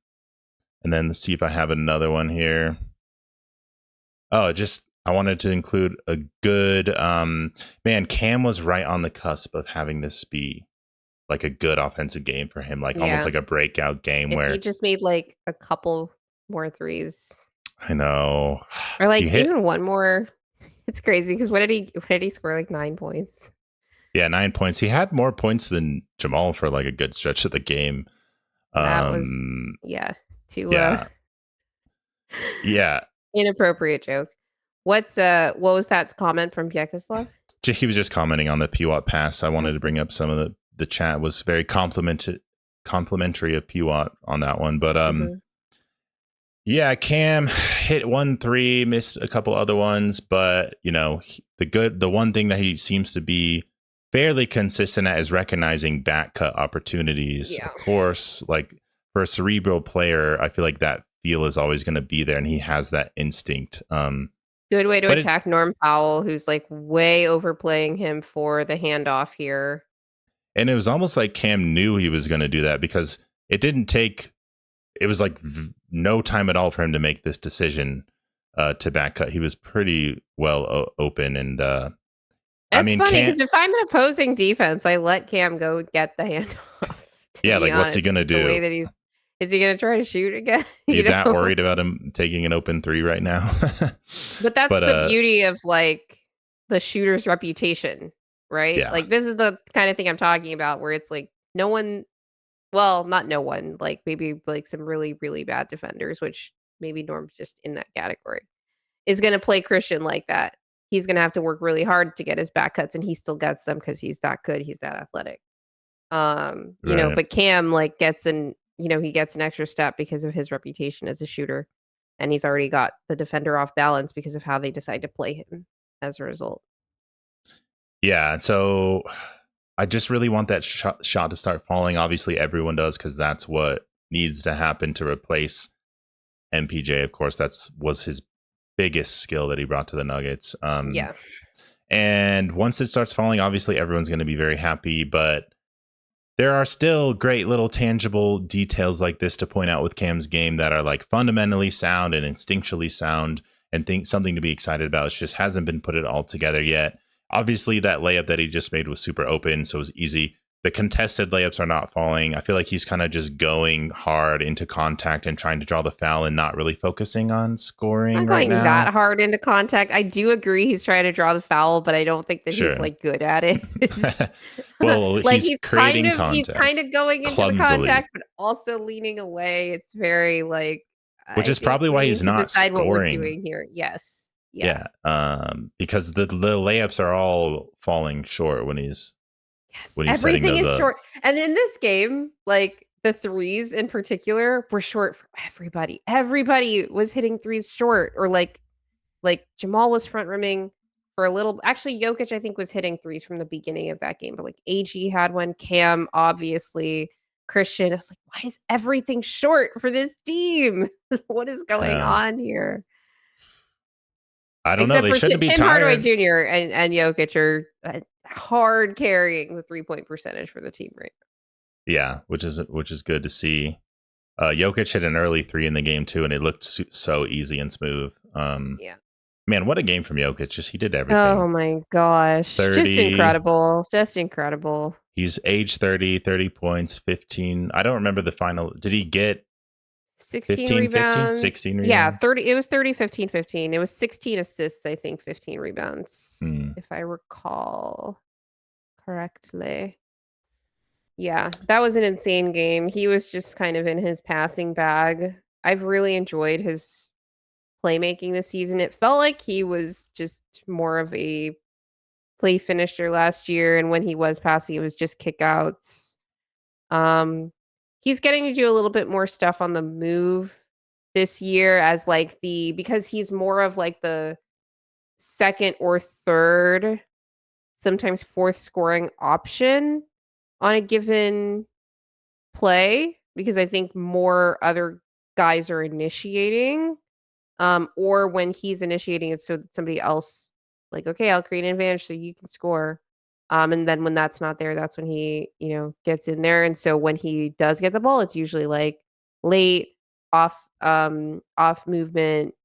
then let's see if I have another one here. Oh, I wanted to include a good man. Cam was right on the cusp of having this be like a good offensive game for him, like almost like a breakout game where he just made like a couple more threes. I know, or like even one more. It's crazy because what did he score? Like 9 points. Yeah, 9 points. He had more points than Jamal for like a good stretch of the game. That was inappropriate joke. What was that comment from Vyacheslav? He was just commenting on the Pwat pass. I wanted to bring up some of the chat was very complimentary of Pwat on that one. But yeah, Cam hit 1 3, missed a couple other ones, but you know, the one thing that he seems to be fairly consistent at is recognizing back cut opportunities. Yeah. Of course, like for a cerebral player, I feel like that feel is always going to be there, and he has that instinct. Good way to attack Norm Powell, who's like way overplaying him for the handoff here. And it was almost like Cam knew he was going to do that because it was like no time at all for him to make this decision to back cut. He was pretty well open. And that's funny because if I'm an opposing defense, I let Cam go get the handoff. Yeah, like honest, what's he going to do? The way that is he going to try to shoot again? You're not worried about him taking an open 3 right now. But that's the beauty of like the shooter's reputation, right? Yeah. Like this is the kind of thing I'm talking about where it's like no one, well, not no one, like maybe like some really, really bad defenders, which maybe Norm's just in that category, is going to play Christian like that. He's going to have to work really hard to get his back cuts, and he still gets them because he's that good. He's that athletic. You know, but Cam like gets he gets an extra step because of his reputation as a shooter, and he's already got the defender off balance because of how they decide to play him. as a result. Yeah, so I just really want that shot to start falling. Obviously, everyone does because that's what needs to happen to replace MPJ. Of course, was his biggest skill that he brought to the Nuggets. Yeah. And once it starts falling, obviously everyone's going to be very happy, but there are still great little tangible details like this to point out with Cam's game that are like fundamentally sound and instinctually sound and think something to be excited about. It just hasn't been put it all together yet. Obviously, that layup that he just made was super open, so it was easy. The contested layups are not falling. I feel like he's kind of just going hard into contact and trying to draw the foul and not really focusing on scoring Not right going that now. hard into contact. I do agree he's trying to draw the foul, but I don't think that he's Sure. like good at it. Well, Like he's creating he's kind contact of going into the clumsily, contact, but also leaning away. It's very like which I is think probably we why need he's to not decide what we're scoring. doing here. Yes. Yeah. Yeah, because the layups are all falling short Yes. when he's setting Everything those is up. short. And in this game, like the threes in particular were short for everybody. Everybody was hitting threes short or like Jamal was front rimming for a little. Actually, Jokic I think was hitting threes from the beginning of that game, but like AG had one, Cam obviously, Christian. I was like, why is everything short for this team? What is going Yeah, on here? I don't know. Except They for shouldn't be Tim Hardaway tired. Jr. and Jokic are hard carrying the 3-point percentage for the team right Yeah, which is good to see. Jokic hit an early three in the game too, and it looked so easy and smooth. now. Yeah. Man, what a game from Jokic! Just he did Oh everything. my gosh. Just 30. incredible. Just incredible. He's age 30, 30 points, 15. I don't remember the final. Did he get 16 15, 15, rebounds. 16 Yeah, rebounds? 30. It was 30, 15, 15. It was 16 assists, I think, 15 rebounds, Hmm. if I recall correctly. Yeah, that was an insane game. He was just kind of in his passing bag. I've really enjoyed his playmaking this season. It felt like he was just more of a play finisher last year, and when he was passing, it was just kickouts. Um, he's getting to do a little bit more stuff on the move this year as like because he's more of like the second or third, sometimes fourth scoring option on a given play because I think more other guys are initiating. Or when he's initiating it so that somebody else like, okay, I'll create an advantage so you can score. And then when that's not there, that's when he, gets in there. And so when he does get the ball, it's usually like late off movement,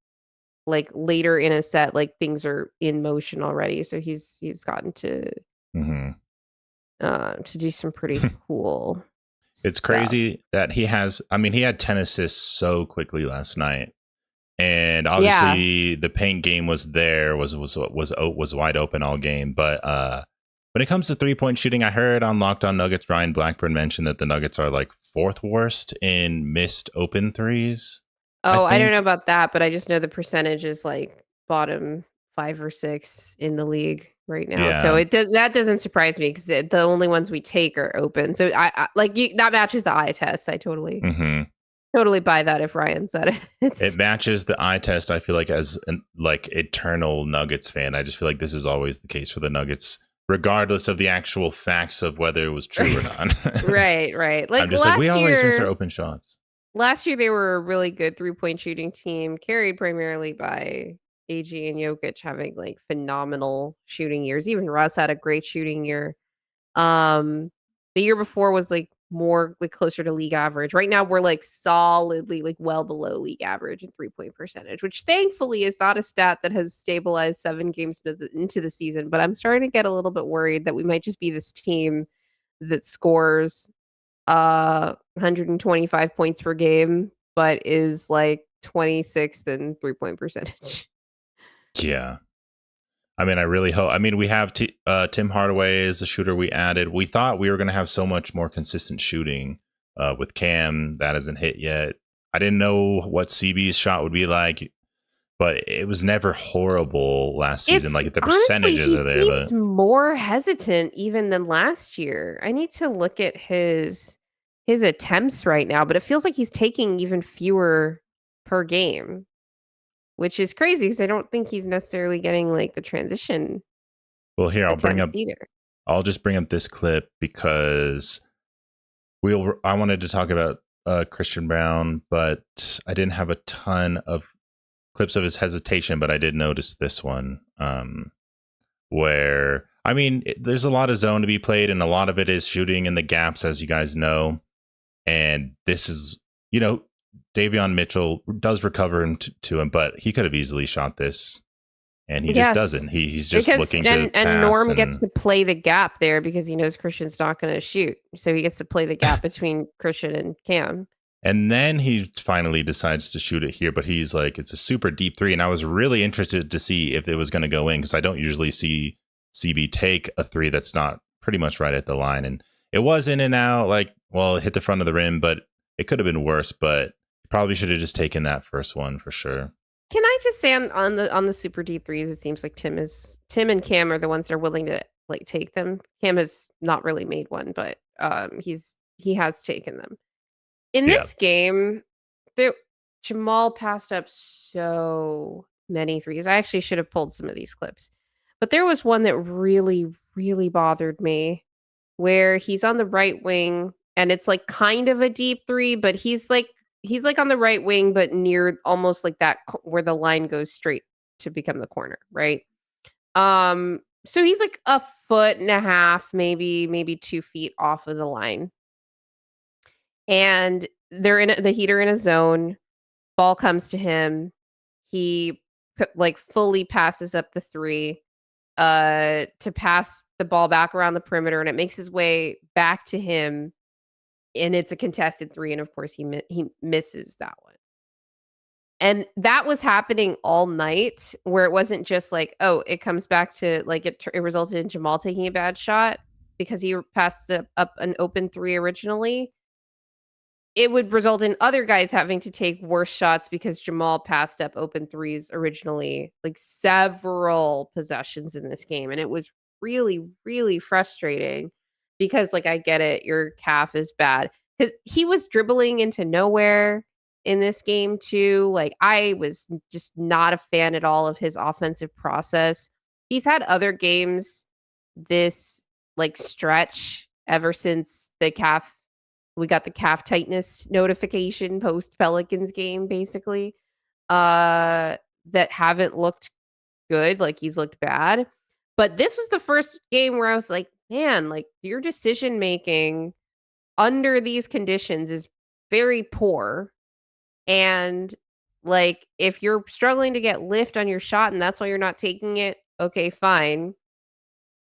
like later in a set, like things are in motion already. So he's gotten Mm-hmm. to do some pretty cool It's stuff. crazy that he has. I mean, he had 10 assists so quickly last night, and Yeah. obviously the paint game was there, was wide open all game. But when it comes to 3-point shooting, I heard on Locked On Nuggets, Ryan Blackburn mentioned that the Nuggets are like fourth worst in missed open threes. I Oh, I don't know think. about that, but I just know the percentage is like bottom 5 or 6 in the league right now. So Yeah. that doesn't surprise me because the only ones we take are open. So I like that matches the eye test. I Hmm. totally buy that if Ryan said it. It It's matches the eye test. I feel like as an like eternal Nuggets fan, I just feel like this is always the case for the Nuggets, regardless of the actual facts of whether it was true or not. right. I'm Like just like we always miss our open shots. last year they were a really good 3-point shooting team, carried primarily by AG and Jokic having like phenomenal shooting years. Even Russ had a great shooting year. The year before was, like, more, like, closer to league average. Right now, we're, like, solidly, like, well below league average in three-point percentage, which thankfully is not a stat that has stabilized 7 games into the season, but I'm starting to get a little bit worried that we might just be this team that scores, 125 points per game, but is, like, 26th in three-point percentage. Yeah. I mean, I really hope. I mean, we have Tim Hardaway is the shooter we added. We thought we were going to have so much more consistent shooting with Cam. That hasn't hit yet. I didn't know what CB's shot would be like, but it was never horrible last season. It's Like the honestly, percentages he are there, seems but more hesitant even than last year. I need to look at his attempts right now, but it feels like he's taking even fewer per game. which is crazy because I don't think he's necessarily getting like the transition Well, here attempts either. I'll just bring up this clip because I wanted to talk about Christian Brown, but I didn't have a ton of clips of his hesitation, but I did notice this one where, I mean, there's a lot of zone to be played, and a lot of it is shooting in the gaps, as you guys know. And this is, Davion Mitchell does recover to him, but he could have easily shot this, and he just Yes, doesn't. He's just because looking to pass. and Norm gets to play the gap there because he knows Christian's not going to shoot, so he gets to play the gap between Christian and Cam. And then he finally decides to shoot it here, but he's like, it's a super deep three. And I was really interested to see if it was going to go in because I don't usually see CB take a three that's not pretty much right at the line. And it was in and out, like, well, it hit the front of the rim, but it could have been worse. But probably should have just taken that first one for sure. Can I just say on the super deep threes, it seems like Tim and Cam are the ones that are willing to like take them. Cam has not really made one, but he has taken them. In Yeah. this game, Jamal passed up so many threes. I actually should have pulled some of these clips. But there was one that really, really bothered me where he's on the right wing and it's like kind of a deep three, but he's like on the right wing, but near almost like that where the line goes straight to become the corner, right? So he's like a foot and a half, maybe 2 feet off of the line. And they're the Heat are in a zone. Ball comes to him. He like fully passes up the three to pass the ball back around the perimeter, and it makes his way back to him, and it's a contested three, and of course he misses that one. And that was happening all night, where it wasn't just like, oh, it comes back to like it resulted in Jamal taking a bad shot because he passed up an open three originally. It would result in other guys having to take worse shots because Jamal passed up open threes originally, like several possessions in this game. And it was really, really frustrating because, like, I get it, your calf is bad. Because he was dribbling into nowhere in this game, too. Like, I was just not a fan at all of his offensive process. He's had other games this, like, stretch ever since we got the calf tightness notification post Pelicans game, basically, that haven't looked good. Like, he's looked bad. But this was the first game where I was like, man, like, your decision making under these conditions is very poor. And, like, if you're struggling to get lift on your shot and that's why you're not taking it, okay, fine.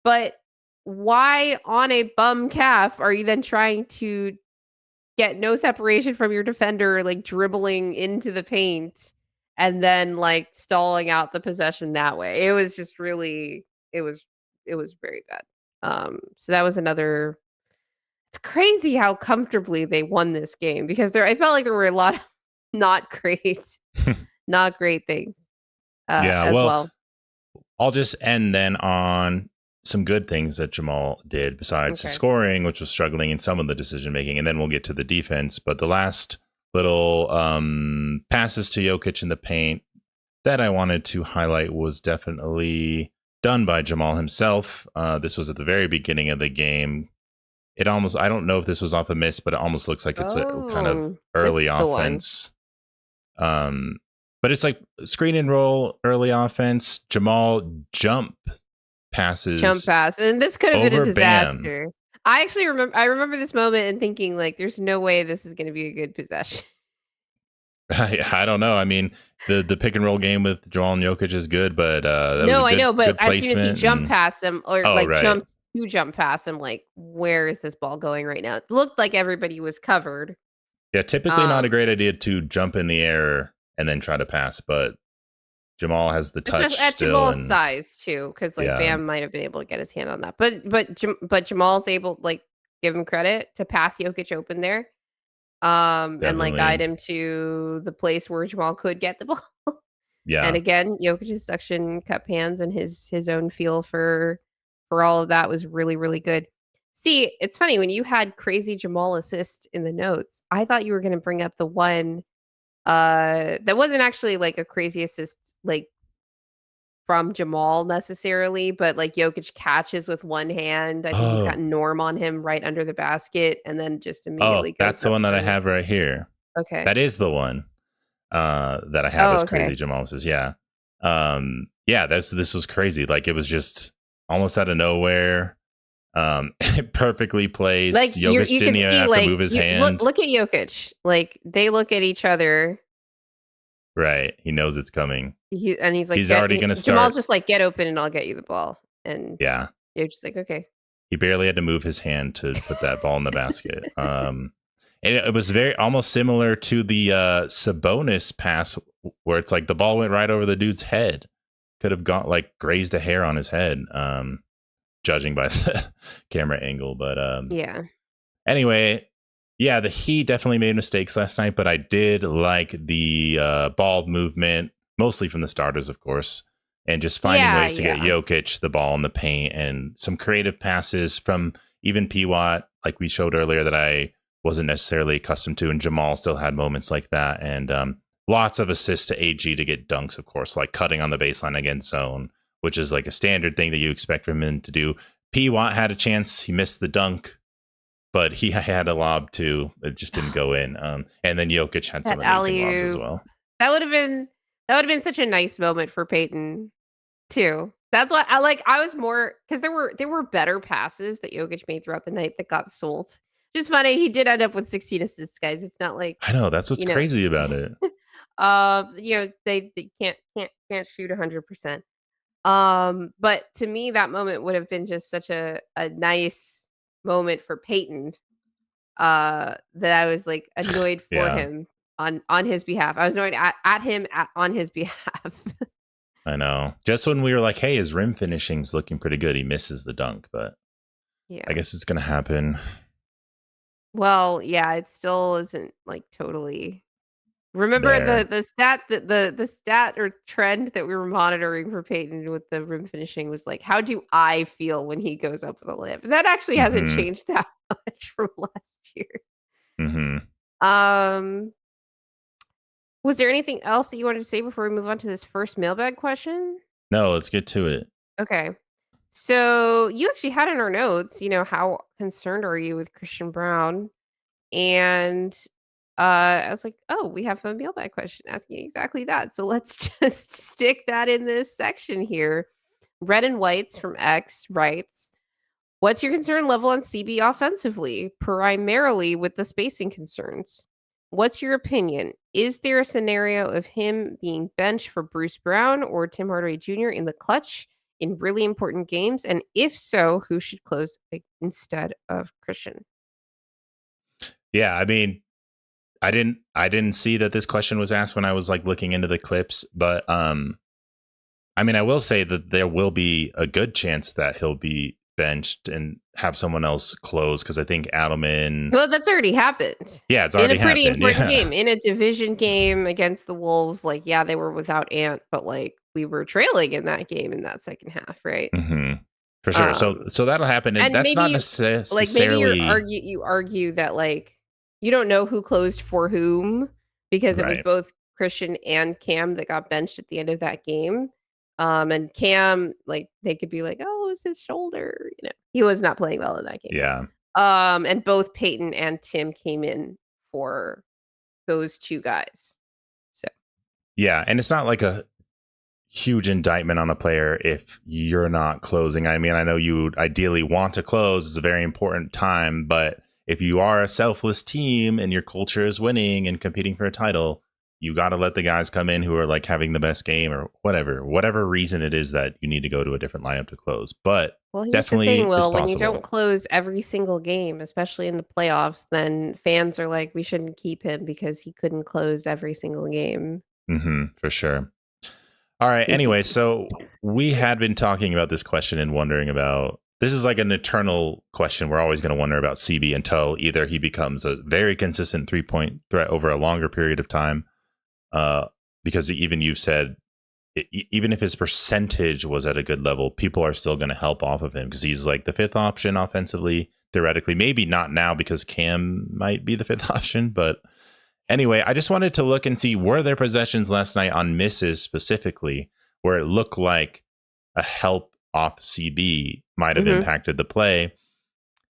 But why on a bum calf are you then trying to get no separation from your defender, like dribbling into the paint and then like stalling out the possession that way? It was just really it was very bad. So that was another. It's crazy how comfortably they won this game because I felt like there were a lot of not great not great things Yeah. as Well, well. I'll just end then on some good things that Jamal did besides the Okay. scoring, which was struggling in some of the decision making, and then we'll get to the defense. But the last little passes to Jokic in the paint that I wanted to highlight was definitely done by Jamal himself. This was at the very beginning of the game. It almost, I don't know if this was off a miss, but it almost looks like it's a kind of early offense. But it's like screen and roll, early offense. Jamal jump pass, And this could have been a disaster. Bam. I remember this moment and thinking like, there's no way this is going to be a good possession. I don't know. I mean, the pick and roll game with Jamal and Jokic is good, but I know, but as soon as he jumped past him or right. jump past him, like, where is this ball going right now? It looked like everybody was covered. Yeah, typically not a great idea to jump in the air and then try to pass, but Jamal has the touch at still, Jamal's size too, because like Bam might have been able to get his hand on that. But Jamal's able, like, give him credit to pass Jokic open there. And like guide him to the place where Jamal could get the ball. Yeah. And again, Jokic's suction cup hands and his own feel for all of that was really, really good. See, it's funny when you had crazy Jamal assist in the notes, I thought you were going to bring up the one That wasn't actually like a crazy assist like from Jamal necessarily, but like Jokic catches with one hand. I think he's got Oh, Norm on him right under the basket and then just oh, immediately goes that's the up one that for I it. have right here. Okay. That is the one that I have Oh, as crazy okay. Jamal says. Yeah. Yeah, this was crazy. Like it was just almost out of nowhere. Perfectly Like placed. you Jokic could didn't even see have to like move his you look hand. look at Jokic. Like they look at each other. Right. He knows it's coming. He's like He's already going to Jamal's start. just like get open and I'll get you the ball. And Yeah. you're just like, okay. He barely had to move his hand to put that ball in the basket. And it was very almost similar to the Sabonis pass where it's like the ball went right over the dude's head. Could have gone like grazed a hair on his head, judging by the camera angle. But Yeah. anyway, yeah, the Heat definitely made mistakes last night, but I did like the ball movement, mostly from the starters, of course, and just finding Yeah, ways to get yeah. Jokic the ball in the paint and some creative passes from even Pwat, like we showed earlier, that I wasn't necessarily accustomed to, and Jamal still had moments like that, and lots of assists to AG to get dunks, of course, like cutting on the baseline against zone, which is like a standard thing that you expect from him to do. Pwat had a chance, he missed the dunk, but he had a lob too. It just didn't go in. And then Jokic had some That amazing lobs as alley-oop. well. That would have been such a nice moment for Peyton too. That's what I like. I was more because there were better passes that Jokic made throughout the night that got sold. Just funny, he did end up with 16 assists, guys. It's not like, I know that's what's you know, crazy about it. they can't shoot 100%. But to me, that moment would have been just such a nice moment for Peyton. That I was like annoyed for Yeah, him on his behalf. I was annoyed at him on his behalf. I know. Just when we were like, "Hey, his rim finishing's looking pretty good," he misses the dunk. But I Yeah. guess it's gonna happen Well, yeah, it still isn't like totally. Remember there. the stat or trend that we were monitoring for Peyton with the rim finishing was like, how do I feel when he goes up with a layup? And that actually hasn't Mm-hmm. changed that much from last year. Mm-hmm. Um, was there anything else that you wanted to say before we move on to this first mailbag question? No, let's get to it. Okay. So you actually had in our notes, how concerned are you with Christian Brown? And I was like, oh, we have a mailbag question asking exactly that. So let's just stick that in this section here. Red and Whites from X writes, what's your concern level on CB offensively, primarily with the spacing concerns? What's your opinion? Is there a scenario of him being benched for Bruce Brown or Tim Hardaway Jr. in the clutch in really important games? And if so, who should close instead of Christian? Yeah, I mean, I didn't see that this question was asked when I was like looking into the clips, but I mean, I will say that there will be a good chance that he'll be benched and have someone else close because I think Adelman. Well, that's already happened. Yeah, it's In already a pretty happened. important Yeah. game, in a division game against the Wolves, like, yeah, they were without Ant, but, like, we were trailing in that game in that second half, right? Hmm. For sure. Um, So that'll happen, and and that's not maybe necessarily you argue that, like, you don't know who closed for whom because it was right. both Christian and Cam that got benched at the end of that game. And Cam, like, they could be like, "Oh, it was his shoulder," He was not playing well in that game. Yeah, And both Peyton and Tim came in for those 2 guys. So, yeah, and it's not like a huge indictment on a player if you're not closing. I mean, I know you would ideally want to close; it's a very important time, but if you are a selfless team and your culture is winning and competing for a title, you got to let the guys come in who are like having the best game or whatever reason it is that you need to go to a different lineup to close. But well, here's the thing, definitely is Will, when you don't possible. close every single game, especially in the playoffs, then fans are like, "We shouldn't keep him because he couldn't close every single game." For sure. All right. Yes, he Anyway, can. so we had been talking about this question and wondering about this is like an eternal question. We're always going to wonder about CB until either he becomes a very consistent 3-point threat over a longer period of time. Because even you've said, even if his percentage was at a good level, people are still going to help off of him because he's like the fifth option offensively, theoretically. Maybe not now because Cam might be the fifth option, but Anyway, I just wanted to look and see, were there possessions last night on misses specifically where it looked like a help off CB might have Mm-hmm. impacted the play.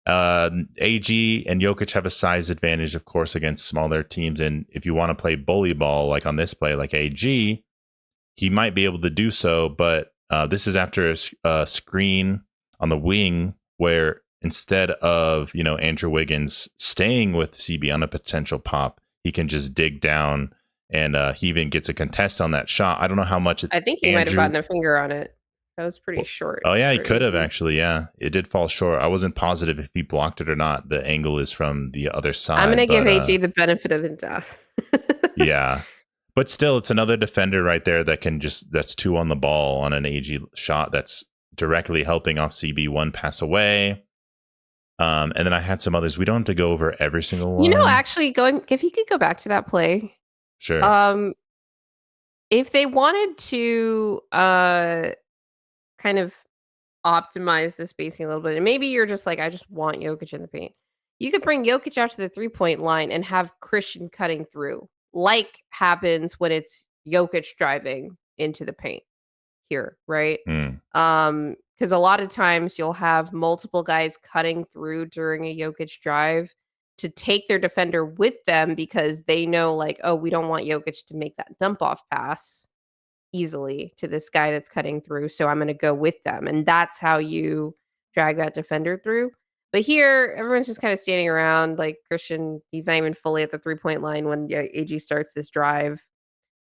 AG and Jokic have a size advantage, of course, against smaller teams. And if you want to play bully ball, like on this play, like AG, he might be able to do so. But this is after a screen on the wing where instead of, Andrew Wiggins staying with CB on a potential pop, he can just dig down, and he even gets a contest on that shot. I don't know how much I think he might have Andrew. gotten a finger on it. That was pretty short Oh yeah, he for could have AG. actually. Yeah, it did fall short. I wasn't positive if he blocked it or not. The angle is from the other I'm side, gonna give but AG the benefit of the doubt. yeah. But still, it's another defender right there that's two on the ball on an AG shot that's directly helping off CB one pass away. And then I had some others. We don't have to go over every single one. Actually, if you could go back to that play, Sure. um, if they wanted to kind of optimize the spacing a little bit, and maybe you're just like, I just want Jokic in the paint. You could bring Jokic out to the 3-point line and have Christian cutting through, like happens when it's Jokic driving into the paint here, right? Hmm. Because a lot of times you'll have multiple guys cutting through during a Jokic drive to take their defender with them because they know, like, oh, we don't want Jokic to make that dump off pass easily to this guy that's cutting through, so I'm gonna go with them, and that's how you drag that defender through. But here, everyone's just kinda standing around, like, Christian, he's not even fully at the three-point line when, yeah, AG starts this drive.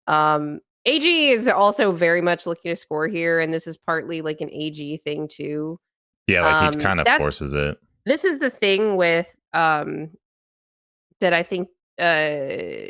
AG is also very much looking to score here, and this is partly, like, an AG thing too. Yeah, like he kind of That's forces it. this is the thing with, that I think, uh